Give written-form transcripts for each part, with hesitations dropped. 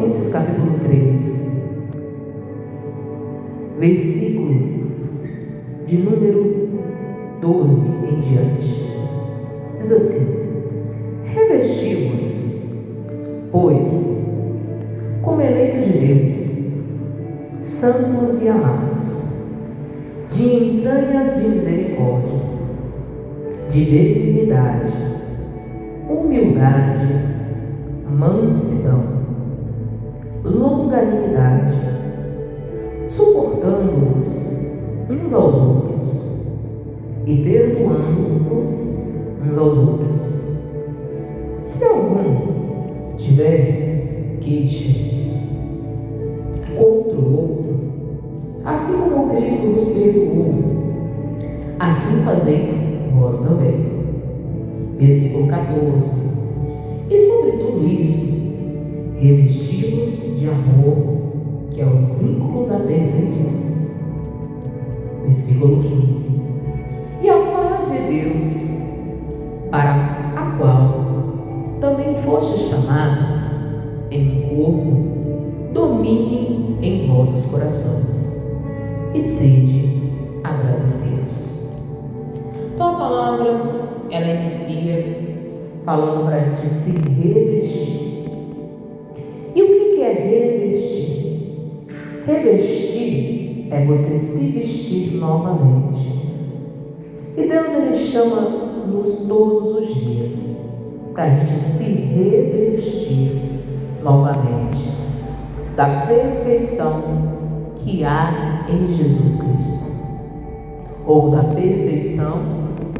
Colossenses capítulo 3, versículo de número 12 em diante. Diz assim: revesti-vos, pois, como eleitos de Deus, santos e amados, de entranhas de misericórdia, de benignidade, humildade, mansidão, longanimidade, suportando-vos uns aos outros e perdoando-vos uns aos outros. Se algum tiver queixa contra o outro, assim como Cristo vos perdoou, assim fazei vós também. Versículo 14. E sobre tudo isso, revesti-vos de amor, que é o vínculo da perfeição. Versículo 15. E a paz de Deus, para a qual também foste chamado em um corpo, domine em vossos corações e sede agradecidos. Então a palavra, ela inicia falando para a gente se revestir. E o que é revestir? Revestir é você se vestir novamente. E Deus, ele chama-nos todos os dias para a gente se revestir novamente da perfeição que há em Jesus Cristo, ou da perfeição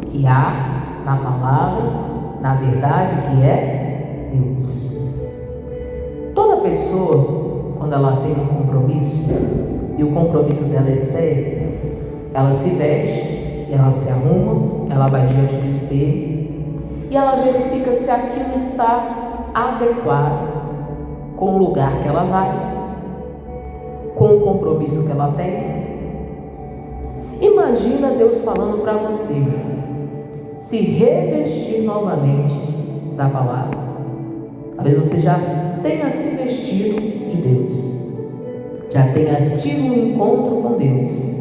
que há na palavra, na verdade, que é Deus. Toda pessoa, quando ela tem um compromisso, e o compromisso dela é sério, ela se veste, ela se arruma, ela vai diante do espelho e ela verifica se aquilo está adequado com o lugar que ela vai, com o compromisso que ela tem. Imagina Deus falando para você se revestir novamente da palavra. Talvez você já tenha se vestido de Deus, já tenha tido um encontro com Deus,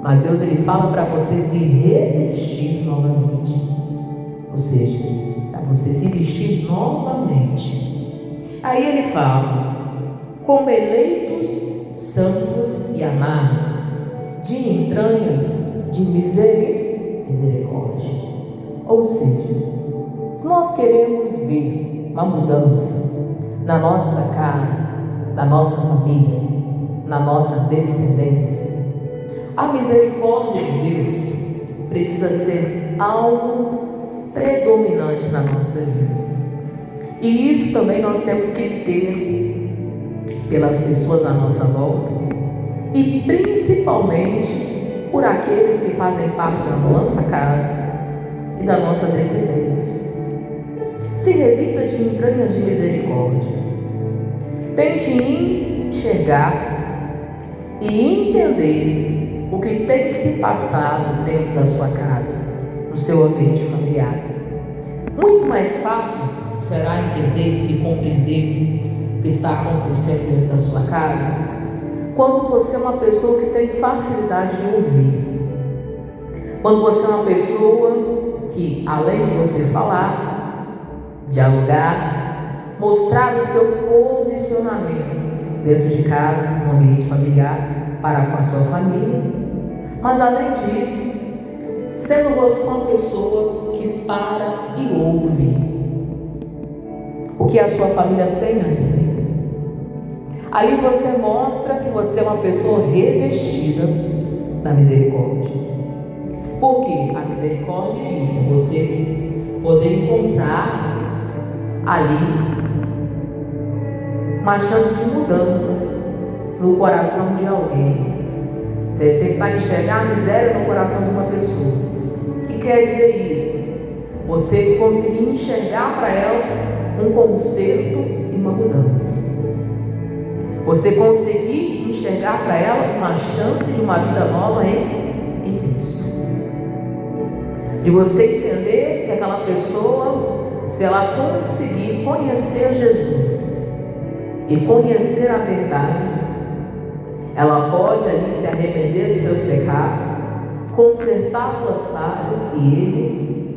mas Deus, ele fala para você se revestir novamente, ou seja, para você se vestir novamente. Aí ele fala: como eleitos, santos e amados, de entranhas de misericórdia. Ou seja, se nós queremos ver uma mudança na nossa casa, na nossa família, na nossa descendência, a misericórdia de Deus precisa ser algo predominante na nossa vida. E isso também nós temos que ter pelas pessoas à nossa volta, e principalmente por aqueles que fazem parte da nossa casa e da nossa descendência. Se revista de entranhas de misericórdia. Tente enxergar e entender o que tem se passado dentro da sua casa, no seu ambiente familiar. Muito mais fácil será entender e compreender o que está acontecendo dentro da sua casa quando você é uma pessoa que tem facilidade de ouvir. Quando você é uma pessoa que, além de você falar, dialogar, mostrar o seu posicionamento dentro de casa, no ambiente familiar, para com a sua família, mas além disso, sendo você uma pessoa que para e ouve o que a sua família tem a dizer. Aí você mostra que você é uma pessoa revestida da misericórdia. Porque a misericórdia é isso, você poder encontrar ali uma chance de mudança no coração de alguém. Você tentar enxergar a miséria no coração de uma pessoa. O que quer dizer isso? Você conseguir enxergar para ela um conserto e uma mudança. Você conseguir enxergar para ela uma chance de uma vida nova em Cristo. De você entender que aquela pessoa, se ela conseguir conhecer Jesus, e conhecer a verdade, ela pode ali se arrepender dos seus pecados, consertar suas falhas e erros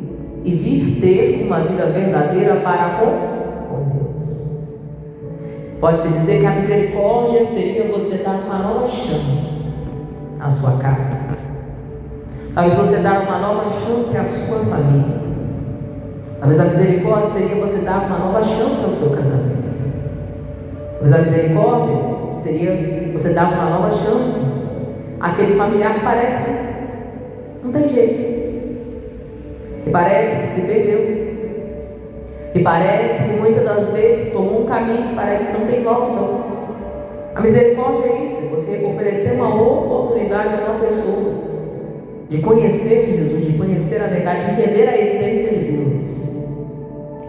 e vir ter uma vida verdadeira para com Deus. Pode-se dizer que a misericórdia seria você dar uma nova chance à sua casa. Talvez você dar uma nova chance à sua família. Talvez a misericórdia seria você dar uma nova chance ao seu casamento. Talvez a misericórdia seria você dar uma nova chance àquele familiar que parece que não tem jeito, que parece que se perdeu, que parece que muitas das vezes tomou um caminho que parece que não tem volta. A misericórdia é isso, você oferecer uma oportunidade àquela pessoa de conhecer Jesus, de conhecer a verdade, de entender a essência de Deus,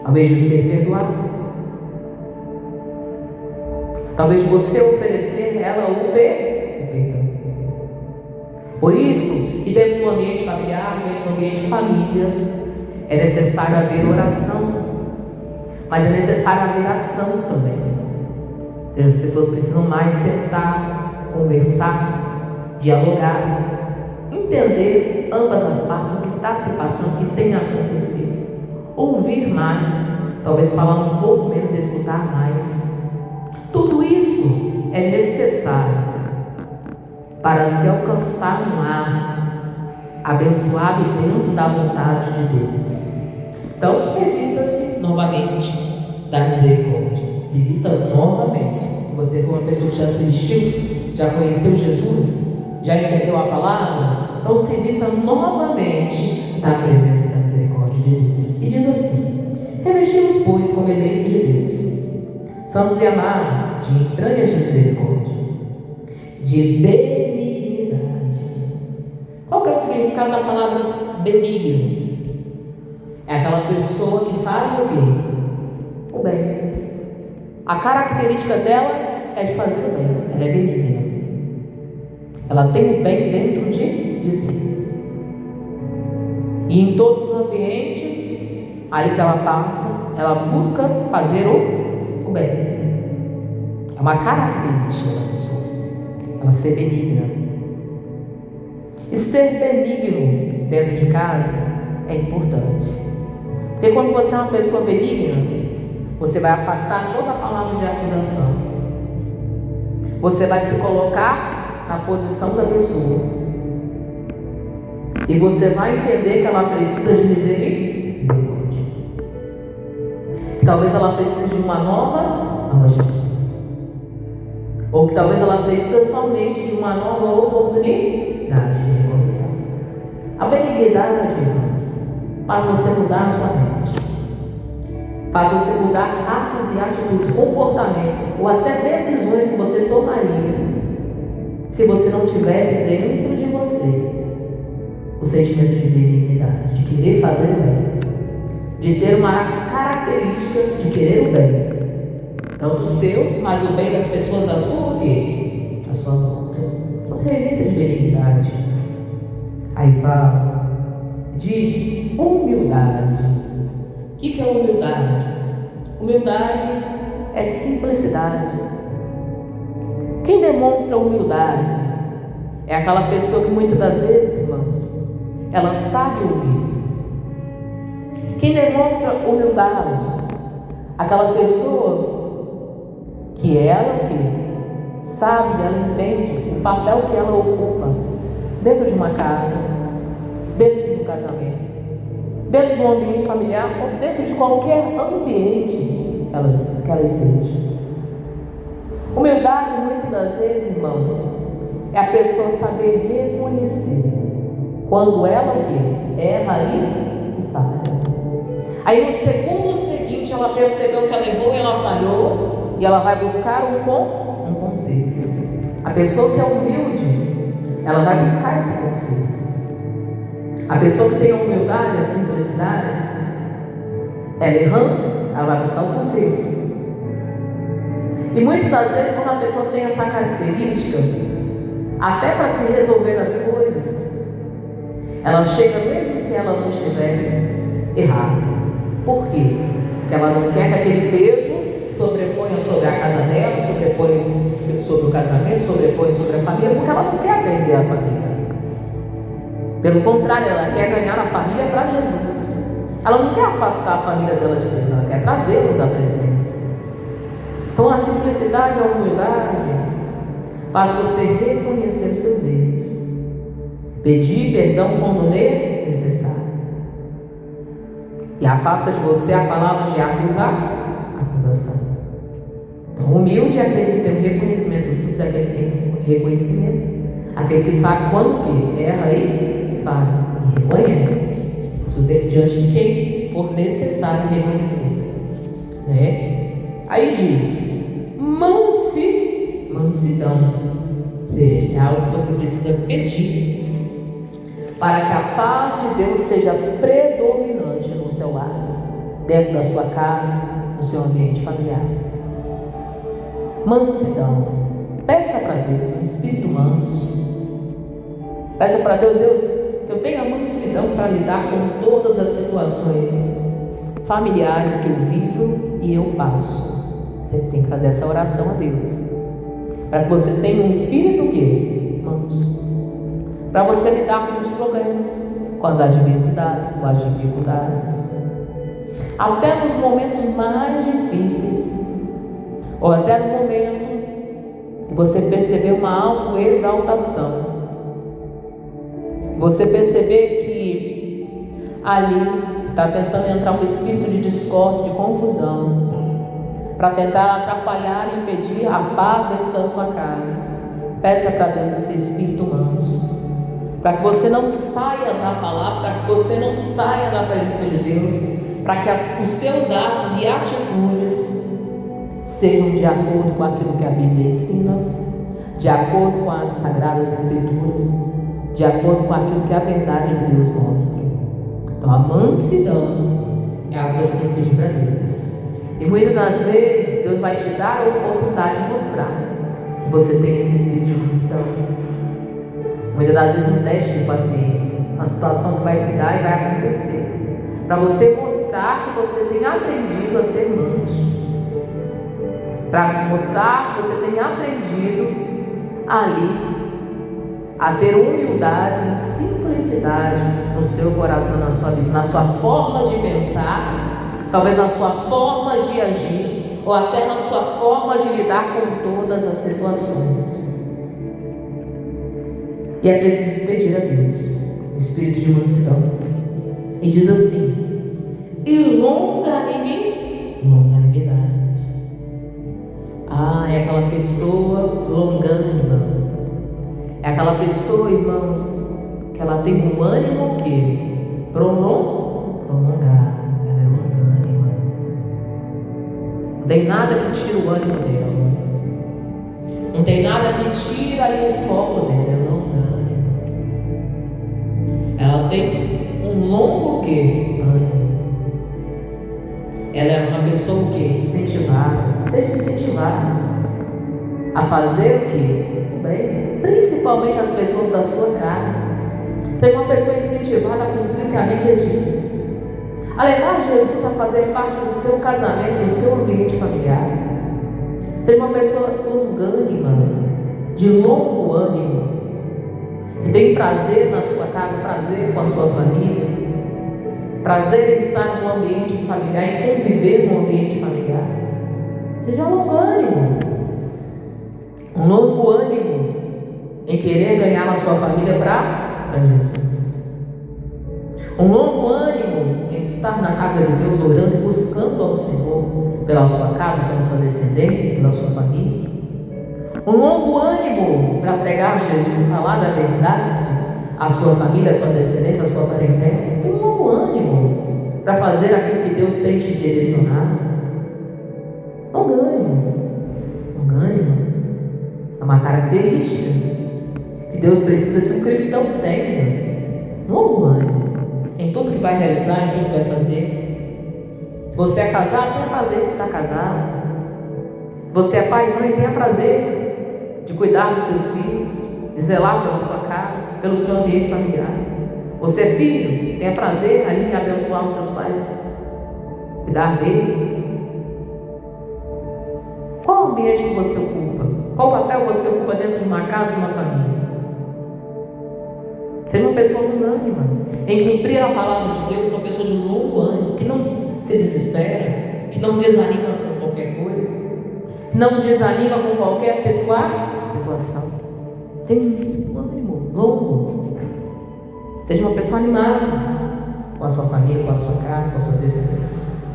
ao invés de ser perdoado. Talvez você oferecer a ela o perdão. Por isso, que dentro do ambiente familiar, dentro do ambiente de família, é necessário haver oração, mas é necessário haver ação também. Ou seja, as pessoas precisam mais sentar, conversar, dialogar, entender ambas as partes, o que está se passando, o que tem acontecido, ouvir mais, talvez falar um pouco menos, escutar mais. Tudo isso é necessário para se alcançar um lar abençoado e dentro da vontade de Deus. Então, revista-se novamente da misericórdia. Se vista novamente. Se você for uma pessoa que já se vestiu, já conheceu Jesus, já entendeu a palavra, então se vista novamente da presença da misericórdia de Deus. E diz assim: revestimos, pois, como eleitos de Deus, santos e amados, de entranhas de misericórdia, de benignidade. Qual que é o significado da palavra benigno? É aquela pessoa que faz o quê? O bem. A característica dela é de fazer o bem. Ela é benigna. Ela tem o bem dentro de si. E em todos os ambientes ali que ela passa, ela busca fazer o bem. É uma característica da pessoa, ela ser benigna. E ser benigno dentro de casa é importante, porque quando você é uma pessoa benigna, você vai afastar toda a palavra de acusação, você vai se colocar na posição da pessoa e você vai entender que ela precisa de misericórdia. Talvez ela precise de uma nova chance, ou que talvez ela precise somente de uma nova oportunidade de recomeçar. A benignidade, irmãos, faz você mudar a sua mente, faz você mudar atos e atitudes, comportamentos ou até decisões que você tomaria se você não tivesse dentro de você o sentimento de benignidade, de querer fazer o bem, de ter uma característica de querer o bem, não o seu, mas o bem das pessoas à sua quê? À sua volta. Você é revista de benignidade. Aí fala de humildade. O que é humildade? Humildade é simplicidade. Quem demonstra humildade é aquela pessoa que muitas das vezes, irmãos, ela sabe ouvir. Quem demonstra humildade? Aquela pessoa que ela que sabe, ela entende o papel que ela ocupa dentro de uma casa, dentro de um casamento, dentro de um ambiente familiar ou dentro de qualquer ambiente que ela esteja. Humildade, muitas das vezes, irmãos, é a pessoa saber reconhecer quando ela erra e falha. Aí no segundo seguinte ela percebeu que ela errou e ela falhou, e ela vai buscar um conselho. A pessoa que é humilde, ela vai buscar esse conselho. A pessoa que tem a humildade, a simplicidade, ela errando, ela vai buscar o conselho. E muitas das vezes, quando a pessoa tem essa característica, até para se resolver as coisas, ela chega mesmo se ela não estiver errada. Por quê? Porque ela não quer que aquele peso sobreponha sobre a casa dela, sobrepõe sobre o casamento, sobrepõe sobre a família, porque ela não quer perder a família. Pelo contrário, ela quer ganhar a família para Jesus. Ela não quer afastar a família dela de Deus, ela quer trazê-los à presença. Então a simplicidade e a humildade faz você reconhecer os seus erros, pedir perdão quando é necessário, e afasta de você a palavra de acusação. Então, humilde é aquele que tem um reconhecimento, simples é aquele que tem um reconhecimento, aquele que sabe quando que erra e falha, e reconhece, isso diante de quem for necessário reconhecer, né? Aí diz, mansidão, ou seja, é algo que você precisa pedir, para que a paz de Deus seja predominante no seu lar, dentro da sua casa, no seu ambiente familiar. Mansidão. Peça para Deus, um espírito manso. Peça para Deus, que eu tenha mansidão para lidar com todas as situações familiares que eu vivo e eu passo. Você tem que fazer essa oração a Deus, para que você tenha um espírito manso, para você lidar com os problemas, com as adversidades, com as dificuldades, até nos momentos mais difíceis, ou até no momento que você perceber uma autoexaltação, você perceber que ali está tentando entrar um espírito de discórdia, de confusão, para tentar atrapalhar e impedir a paz dentro da sua casa. Peça para Deus esse espírito manso, para que você não saia da palavra, para que você não saia da presença de Deus, para que os seus atos e atitudes sejam de acordo com aquilo que a Bíblia ensina, de acordo com as Sagradas Escrituras, de acordo com aquilo que a verdade de Deus mostra. Então a mansidão é algo que você tem que pedir para Deus, e muitas das vezes Deus vai te dar a oportunidade de mostrar que você tem esse espírito de mansidão. Muitas das vezes um teste de paciência, uma situação que vai se dar e vai acontecer, para você mostrar que você tem aprendido a ser manso, para mostrar que você tem aprendido ali a ter humildade e simplicidade no seu coração, na sua vida, na sua forma de pensar, talvez na sua forma de agir, ou até na sua forma de lidar com todas as situações. E é preciso pedir a Deus o espírito de mansidão. E diz assim: e longanimidade. É aquela pessoa longânima. É aquela pessoa, irmãos, que ela tem um ânimo que prolongar. Ela é longânima. Não tem nada que tire o ânimo dela. Não tem nada que tira aí o foco dela. Ela é longânima. Ela tem um longo ânimo. Ela é uma pessoa incentivada. Seja incentivada a fazer o bem, principalmente as pessoas da sua casa. Tem uma pessoa incentivada a cumprir o que a Bíblia diz, a levar Jesus a fazer parte do seu casamento, do seu ambiente familiar. Tem uma pessoa longânima, de longo ânimo, que tem prazer na sua casa, prazer com a sua família, prazer em estar num ambiente familiar, em conviver num ambiente familiar. Seja longânimo, um longo ânimo em querer ganhar a sua família para Jesus, um longo ânimo em estar na casa de Deus, orando e buscando ao Senhor pela sua casa, pela sua descendência, pela sua família, um longo ânimo para pregar Jesus, falar da verdade à sua família, à sua descendência, à sua parentela, e um longo ânimo para fazer aquilo que Deus tem te direcionado. Longânimo é uma característica que Deus precisa que um cristão tenha. Longo ânimo em tudo que vai realizar, em tudo que vai fazer. Se você é casado, tenha prazer de estar casado. Se você é pai e mãe, tenha prazer de cuidar dos seus filhos, de zelar pela sua casa, pelo seu ambiente familiar. Você é filho, tenha prazer ali em abençoar os seus pais, cuidar deles. Qual ambiente que você ocupa? Qual papel você ocupa dentro de uma casa, de uma família? Seja uma pessoa unânime em cumprir a palavra de Deus, uma pessoa de longo ânimo, que não se desespera, que não desanima com qualquer coisa, não desanima com qualquer situação. Tem um ânimo longo. Seja uma pessoa animada com a sua família, com a sua casa, com a sua descendência.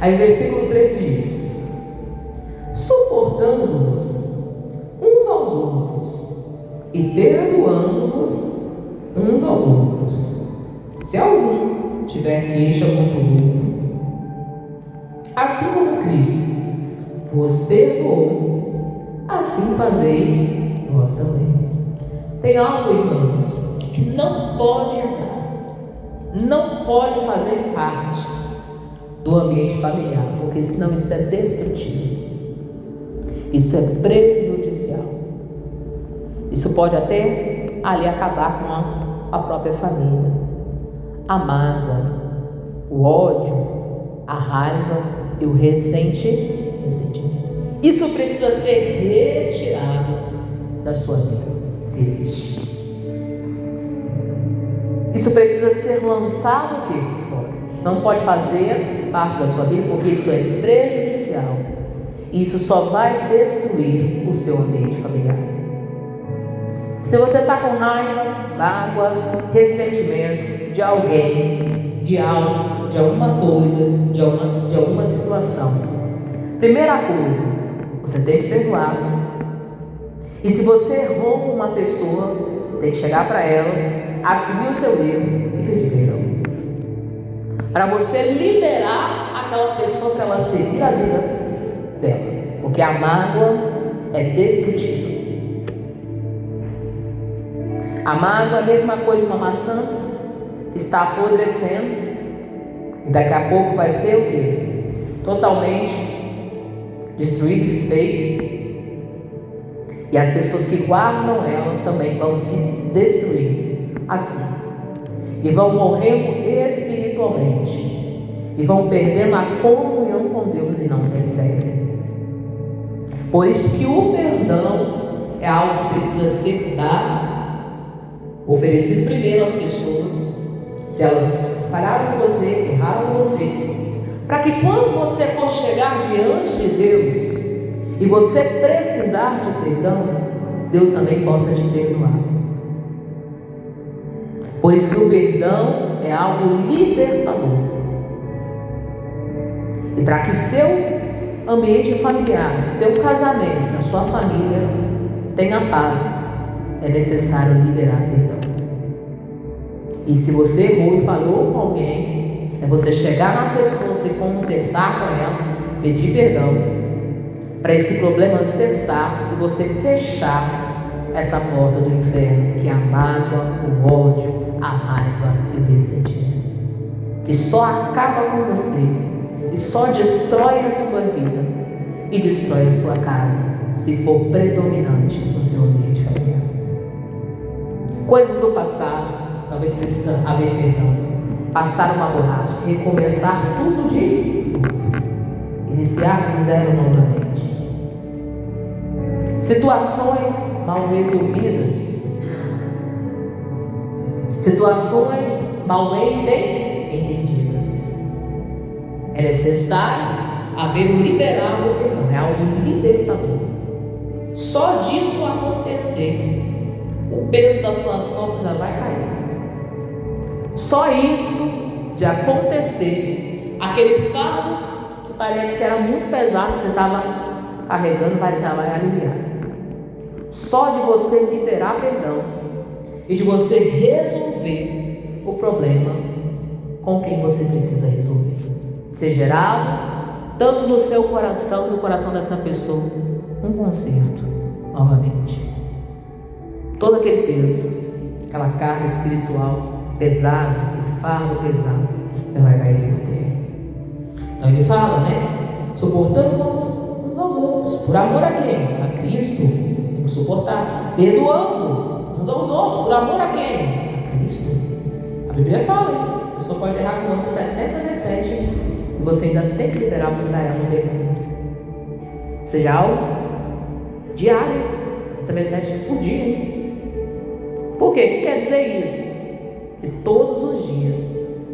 Aí o versículo 13 diz: suportando-vos uns aos outros e perdoando-vos uns aos outros, se algum tiver queixa contra o outro, assim como Cristo vos perdoou, assim fazei vós também. Tem algo, irmãos, que não pode entrar, não pode fazer parte do ambiente familiar, porque senão isso é destrutivo, isso é prejudicial, isso pode até ali acabar com a própria família. A mágoa, o ódio, a raiva e o ressentimento. Isso precisa ser retirado da sua vida, se existe. Isso precisa ser lançado o quê? Fora. Isso não pode fazer parte da sua vida, porque isso é prejudicial. Isso só vai destruir o seu ambiente familiar. Se você está com raiva, mágoa, ressentimento de alguém, de algo, de alguma coisa, de alguma situação, primeira coisa, você tem que perdoar. E se você errou com uma pessoa, você tem que chegar para ela, assumir o seu erro e pedir perdão. Para você liberar aquela pessoa para ela seguir a vida dela. Porque a mágoa é destrutiva. A mágoa é a mesma coisa de uma maçã que está apodrecendo e daqui a pouco vai ser o quê? Totalmente destruído, desfeito. E as pessoas que guardam ela também vão se destruir assim. E vão morrendo espiritualmente. E vão perdendo a comunhão com Deus e não percebem. Por isso que o perdão é algo que precisa ser dado, oferecido primeiro às pessoas, se elas falharam com você, erraram com você, para que quando você for chegar diante de Deus e você precisar de perdão, Deus também possa te perdoar. Por isso que o perdão é algo libertador. E para que o seu ambiente familiar, o seu casamento, a sua família tenha paz, é necessário liberar perdão. E se você errou e falou com alguém, é você chegar na pessoa, se consertar com ela, pedir perdão, para esse problema cessar e você fechar essa porta do inferno, que é a mágoa, o ódio, a raiva e o ressentimento, que só acaba com você e só destrói a sua vida e destrói a sua casa, se for predominante no seu ambiente familiar. Coisas do passado, talvez precisa haver perdão, passar uma borracha, recomeçar tudo de novo, iniciar do zero novamente. Situações mal resolvidas, situações mal entendidas. É necessário haver um liberar o perdão, é algo libertador. Só disso acontecer, o peso das suas costas já vai cair. Só isso de acontecer, aquele fardo que parece que era muito pesado, que você estava carregando, já vai aliviar. Só de você liberar perdão e de você resolver o problema com quem você precisa resolver, ser gerado tanto no seu coração, no coração dessa pessoa, um conserto novamente. Todo aquele peso, aquela carga espiritual pesada, aquele fardo pesado, você vai cair por terra. Então ele fala, suportando uns aos outros, por amor a quem? A Cristo. Temos que suportar, perdoando uns aos outros, por amor a quem? A Cristo. A Bíblia fala, a pessoa pode errar com você 70 vezes 7 e você ainda tem que liberar para ela o perdão. seja algo diário, 37 por dia. Por quê? O que quer dizer isso? Que todos os dias,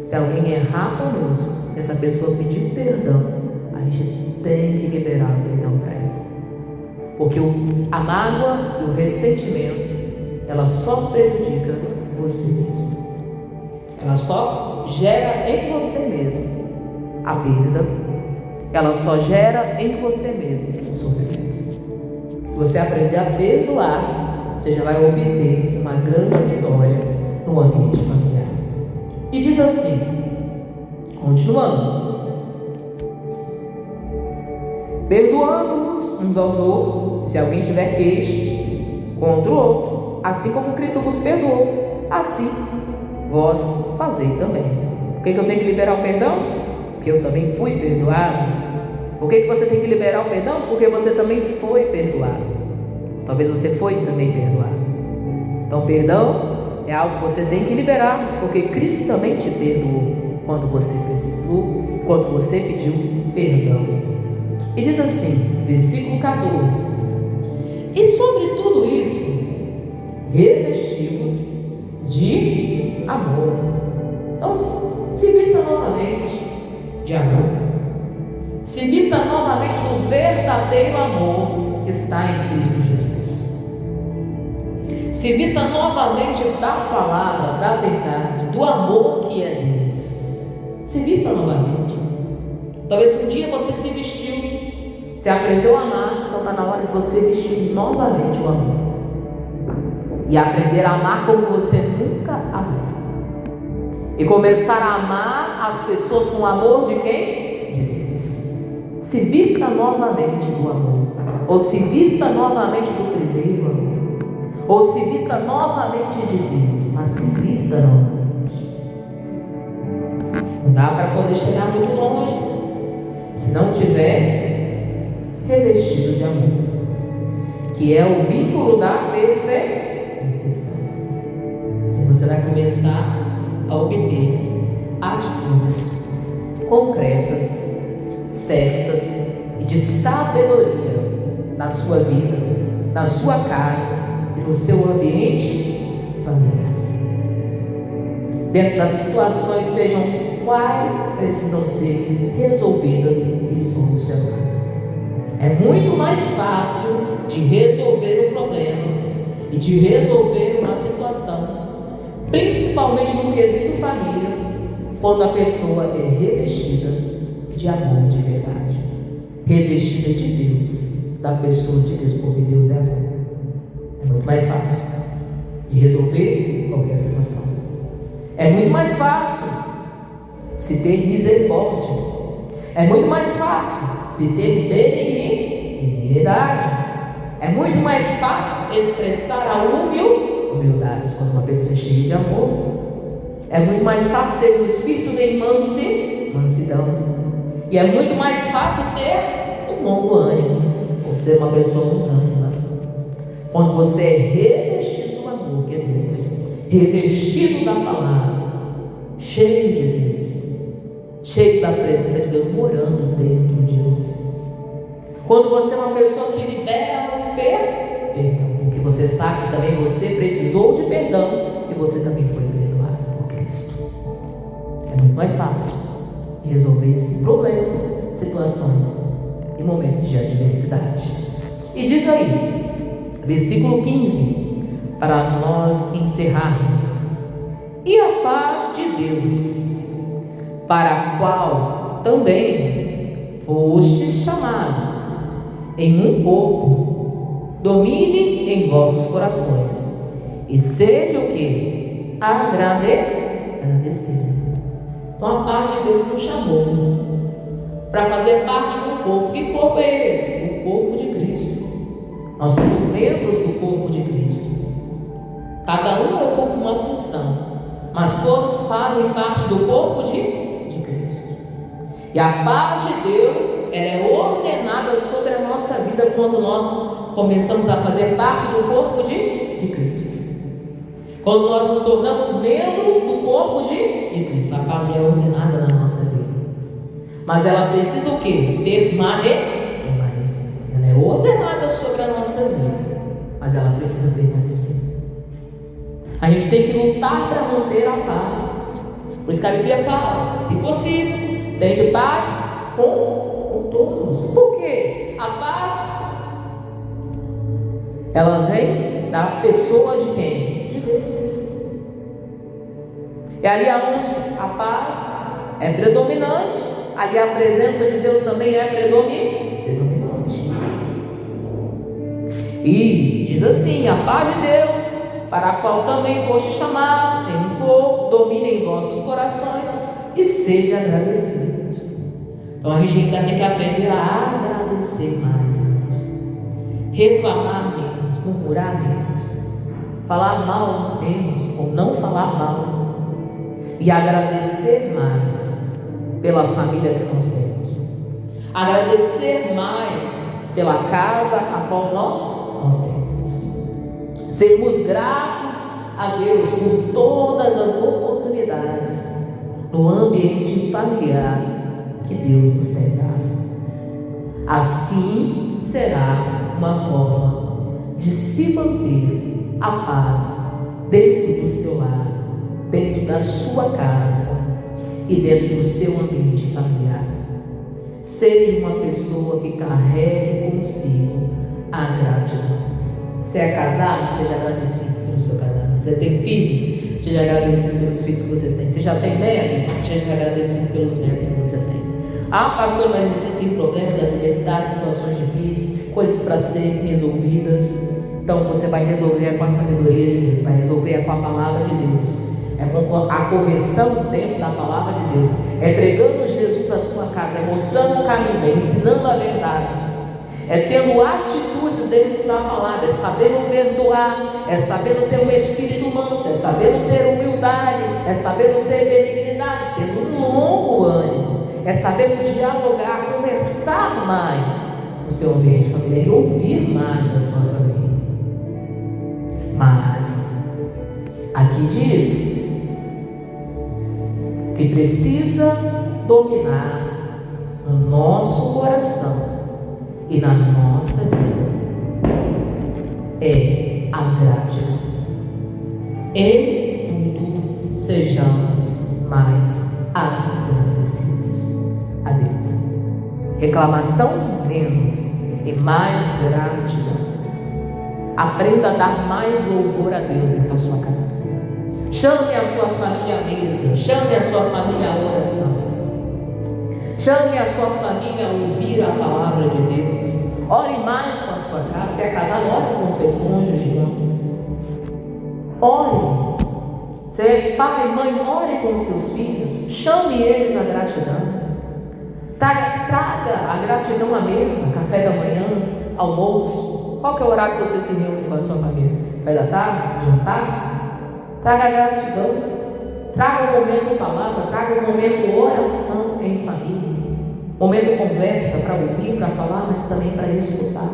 se alguém errar conosco, essa pessoa pedir perdão, a gente tem que liberar o perdão para ela. Porque a mágoa e o ressentimento, ela só prejudica você mesmo. Ela só gera em você mesmo a perda. Ela só gera em você mesmo o sofrimento. Você aprender a perdoar, você já vai obter uma grande vitória no ambiente familiar. E diz assim, continuando: perdoando-nos uns aos outros, se alguém tiver queixa contra o outro, assim como Cristo vos perdoou, assim vós fazei também. Por que eu tenho que liberar o perdão? Porque eu também fui perdoado. Por que você tem que liberar o perdão? Porque você também foi perdoado. Talvez você foi também perdoado. Então, perdão é algo que você tem que liberar, porque Cristo também te perdoou quando você precisou, quando você pediu perdão. E diz assim, versículo 14: e sobre tudo isso, revestivos de amor. Então, se vista novamente de amor. Se vista novamente do verdadeiro amor que está em Cristo Jesus. Se vista novamente da palavra, da verdade, do amor que é Deus. Se vista novamente. Talvez um dia você se vestiu, você aprendeu a amar, então está na hora de você vestir novamente o amor. E aprender a amar como você nunca amou. E começar a amar as pessoas com o amor de quem? De Deus. Se vista novamente do amor, ou se vista novamente do primeiro amor, ou se vista novamente de Deus, mas se vista novamente. Não dá para poder chegar muito longe se não tiver revestido de amor, que é o vínculo da perfeição. Assim você vai começar a obter atitudes concretas, certas e de sabedoria na sua vida, na sua casa e no seu ambiente familiar. Dentro das situações, sejam quais precisam ser resolvidas e solucionadas. É muito mais fácil de resolver um problema e de resolver uma situação, principalmente no quesito família, quando a pessoa é revestida de amor de verdade, revestida de Deus, da pessoa de Deus, porque Deus é amor. É muito mais fácil de resolver qualquer situação. É muito mais fácil se ter misericórdia. É muito mais fácil se ter benignidade. É muito mais fácil expressar a humildade quando uma pessoa é cheia de amor. É muito mais fácil ter o espírito de mansidão. E é muito mais fácil ter um longo ânimo, ou ser uma pessoa humana. Quando você é revestido do amor que é Deus, revestido da palavra, cheio de Deus, cheio da presença de Deus morando dentro de você. Quando você é uma pessoa que libera o perdão, porque você sabe que também você precisou de perdão e você também foi perdoado por Cristo. É muito mais fácil de resolver esses problemas, situações e momentos de adversidade. E diz aí, versículo 15, para nós encerrarmos: e a paz de Deus, para a qual também fostes chamado em um corpo, domine em vossos corações, e seja o que? Agradecido. Então a paz de Deus nos chamou para fazer parte do corpo. Que corpo é esse? O corpo de Cristo. Nós somos membros do corpo de Cristo. Cada um ocupa uma função, mas todos fazem parte do corpo de Cristo. E a paz de Deus é ordenada sobre a nossa vida quando nós começamos a fazer parte do corpo de Cristo. Quando nós nos tornamos membros do corpo de Cristo, a paz é ordenada na nossa vida. Mas ela precisa o quê? Permanecer. Ela é mas ela precisa permanecer. A gente tem que lutar para manter a paz. Por isso que a Bíblia fala, se possível, tende paz com todos. Por quê? A paz, ela vem da pessoa de quem? De Deus. É ali onde a paz é predominante, ali a presença de Deus também é predominante. E diz assim: a paz de Deus, para a qual também foste chamado em um pouco, domine em vossos corações e sejam agradecidos. Então a gente ainda tem que aprender a agradecer mais a Deus, reclamar menos, murmurar menos, falar mal menos ou não falar mal, e agradecer mais pela família que nós temos, agradecer mais pela casa a qual nós temos, sermos gratos a Deus por todas as oportunidades no ambiente familiar que Deus nos tem dado. Assim será uma forma de se manter a paz dentro do seu lar, dentro da sua casa e dentro do seu ambiente familiar. Seja uma pessoa que carregue consigo a gratidão. Você é casado, seja agradecido pelo seu casamento. Você tem filhos, seja agradecido pelos filhos que você tem. Você já tem netos, seja agradecido pelos netos que você tem. Ah, pastor, mas existem problemas, adversidades, situações difíceis, coisas para serem resolvidas. Então você vai resolver com a sabedoria de Deus, vai resolver com a palavra de Deus. É com a correção dentro da palavra de Deus, é pregando Jesus à sua casa, é mostrando o caminho, é ensinando a verdade, é tendo atitudes dentro da palavra, é sabendo perdoar, é sabendo ter um espírito manso, é sabendo ter humildade, é sabendo ter benignidade, tendo um longo ânimo, é sabendo dialogar, conversar mais no seu ambiente familiar e ouvir mais a sua família. Mas aqui diz que precisa dominar no nosso coração e na nossa vida é a gratidão. Em tudo sejamos mais agradecidos a Deus. Reclamação menos e mais gratidão. Aprenda a dar mais louvor a Deus em a sua casa. Chame a sua família à mesa, chame a sua família à oração, chame a sua família a ouvir a palavra de Deus. Ore mais com a sua casa. Se é casado, ore com o seu cônjuge. Ore. Se é pai e mãe, ore com os seus filhos. Chame eles à gratidão. Traga a gratidão à mesa, café da manhã, almoço. Qual que é o horário que você se reúne com a sua família? Café da tarde? Jantar? Traga a gratidão, traga o momento de palavra, traga o momento de oração em família, momento de conversa para ouvir, para falar, mas também para escutar.